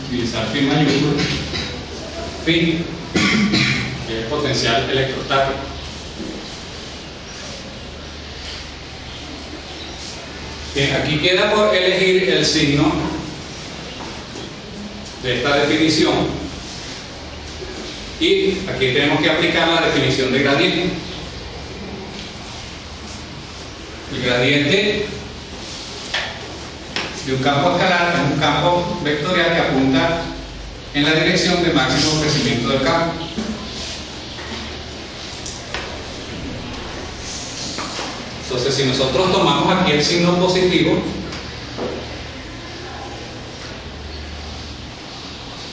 utilizar phi mayúsculo, phi, que es potencial electrostático. Bien, aquí queda por elegir el signo de esta definición y aquí tenemos que aplicar la definición de gradiente. El gradiente de un campo escalar es un campo vectorial que apunta en la dirección de máximo crecimiento del campo. Entonces, si nosotros tomamos aquí el signo positivo,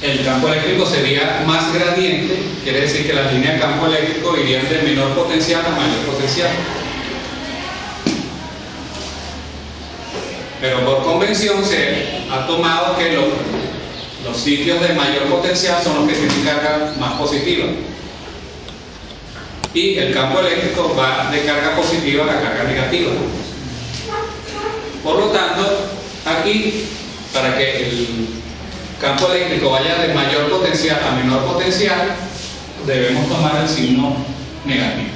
el campo eléctrico sería más gradiente, quiere decir que las líneas de campo eléctrico irían de menor potencial a mayor potencial. Pero por convención se ha tomado que los sitios de mayor potencial son los que tienen carga más positiva. Y el campo eléctrico va de carga positiva a carga negativa. Por lo tanto, aquí, para que el campo eléctrico vaya de mayor potencial a menor potencial, debemos tomar el signo negativo.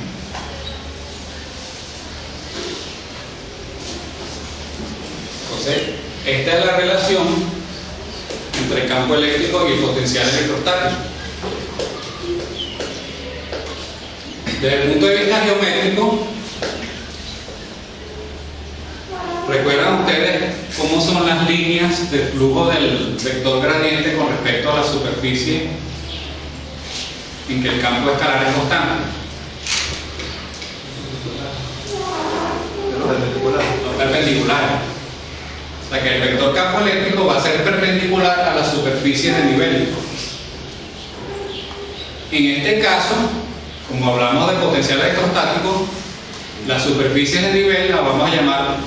Entonces, esta es la relación entre campo eléctrico y el potencial electrostático. Desde el punto de vista geométrico, ¿recuerdan ustedes cómo son las líneas de flujo del vector gradiente con respecto a la superficie en que el campo escalar es constante? Los perpendiculares. O sea que el vector campo eléctrico va a ser perpendicular a la superficie de nivel. En este caso, como hablamos de potencial electrostático, la superficie de nivel la vamos a llamar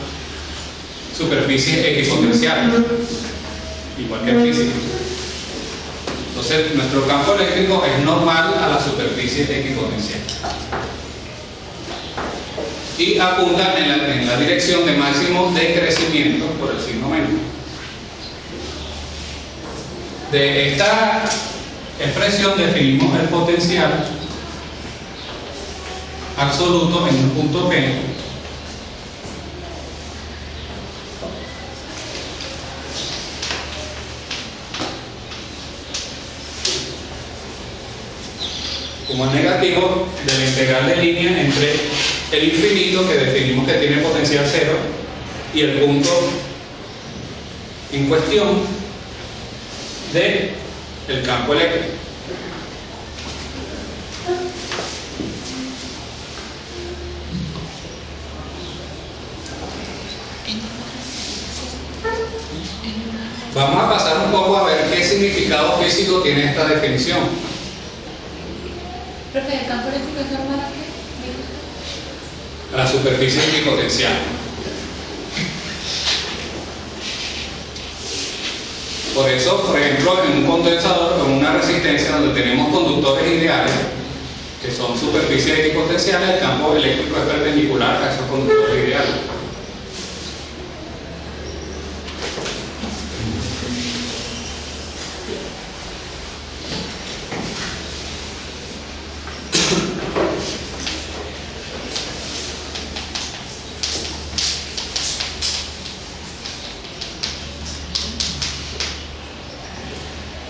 superficie equipotencial, igual que en física. Entonces, nuestro campo eléctrico es normal a la superficie equipotencial y apunta en la dirección de máximo de crecimiento por el signo menos. De esta expresión definimos el potencial absoluto en un punto P como el negativo de la integral de línea entre el infinito, que definimos que tiene potencial cero, y el punto en cuestión de el campo eléctrico. Vamos a pasar un poco a ver qué significado físico tiene esta definición. Profe, ¿el campo eléctrico es normal a qué? A la superficie equipotencial. Por eso, por ejemplo, en un condensador con una resistencia donde tenemos conductores ideales, que son superficies equipotenciales, el campo eléctrico es perpendicular a esos conductores ideales.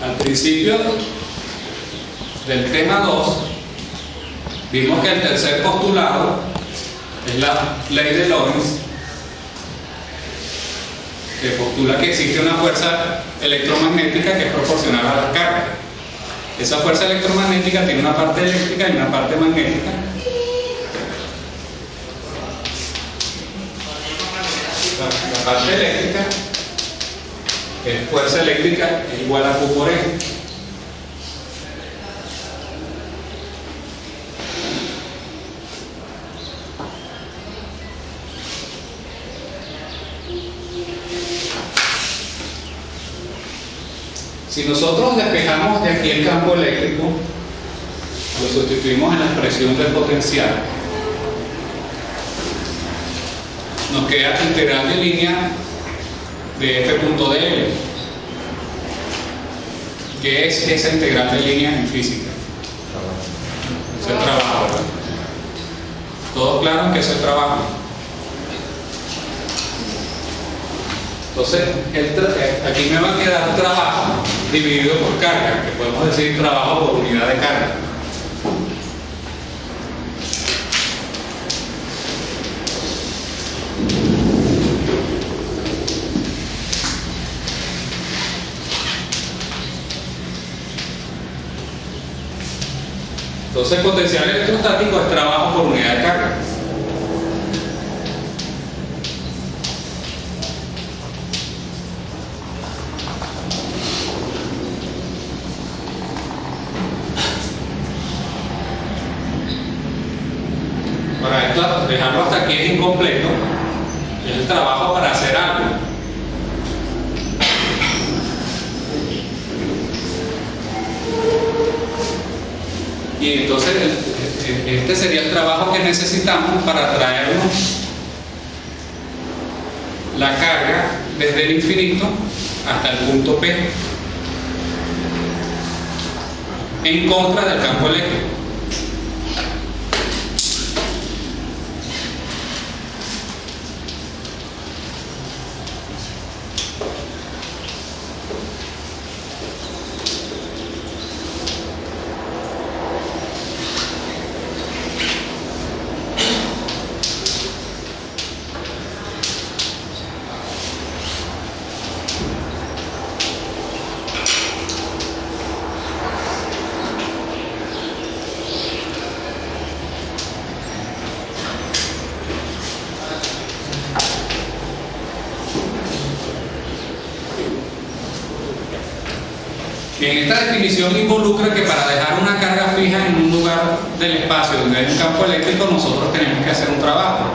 Al principio del tema 2 vimos que el tercer postulado es la ley de Lorentz, que postula que existe una fuerza electromagnética que es proporcional a la carga. Esa fuerza electromagnética tiene una parte eléctrica y una parte magnética. La parte eléctrica es fuerza eléctrica es igual a Q por E. Si nosotros despejamos de aquí el campo eléctrico, lo sustituimos en la expresión del potencial, nos queda integral de línea de F.dl. ¿Qué es esa integral de línea en física? Eso es trabajo, ¿verdad? ¿Todo claro en que eso es trabajo? Entonces, aquí me va a quedar trabajo dividido por carga, que podemos decir trabajo por unidad de carga. Entonces, potencial electrostático es trabajo por unidad de carga. Para esto, dejarlo hasta aquí es incompleto. Es el trabajo para hacer algo. Y entonces este sería el trabajo que necesitamos para traernos la carga desde el infinito hasta el punto P en contra del campo eléctrico. En esta definición involucra que para dejar una carga fija en un lugar del espacio donde hay un campo eléctrico, nosotros tenemos que hacer un trabajo.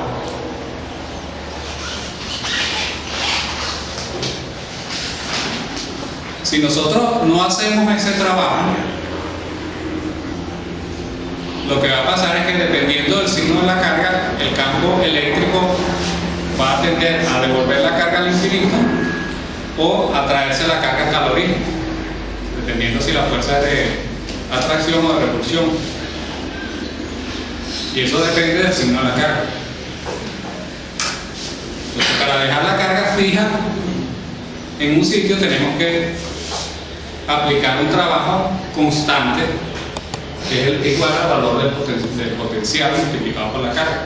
Si nosotros no hacemos ese trabajo, lo que va a pasar es que dependiendo del signo de la carga, el campo eléctrico va a tender a devolver la carga al infinito o a traerse la carga hasta el origen, dependiendo si la fuerza es de atracción o de repulsión. Y eso depende del signo de la carga. Entonces, para dejar la carga fija en un sitio tenemos que aplicar un trabajo constante, que es el igual al valor del potencial multiplicado por la carga.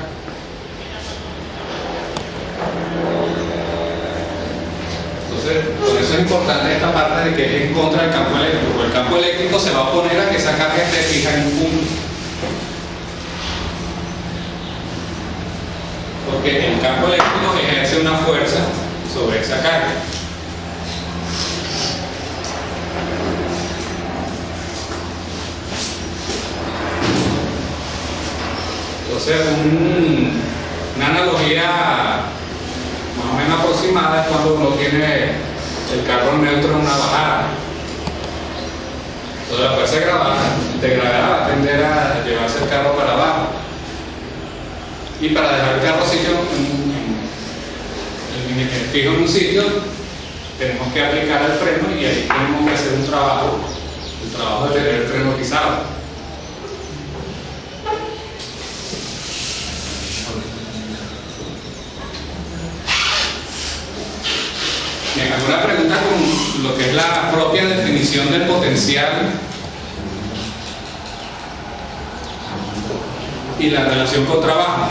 Entonces, por eso es importante esta parte de que es en contra del campo eléctrico, porque el campo eléctrico se va a oponer a que esa carga esté fija en un punto. Porque el campo eléctrico ejerce una fuerza sobre esa carga. Entonces, una analogía más o menos aproximada es cuando uno tiene el carro neutro en una bajada. Entonces la fuerza de gravedad va a tender a llevarse el carro para abajo. Y para dejar el carro fijo en un sitio, tenemos que aplicar el freno y ahí tenemos que hacer un trabajo, el trabajo de tener el freno pisado. ¿Alguna pregunta con lo que es la propia definición del potencial y la relación con trabajo?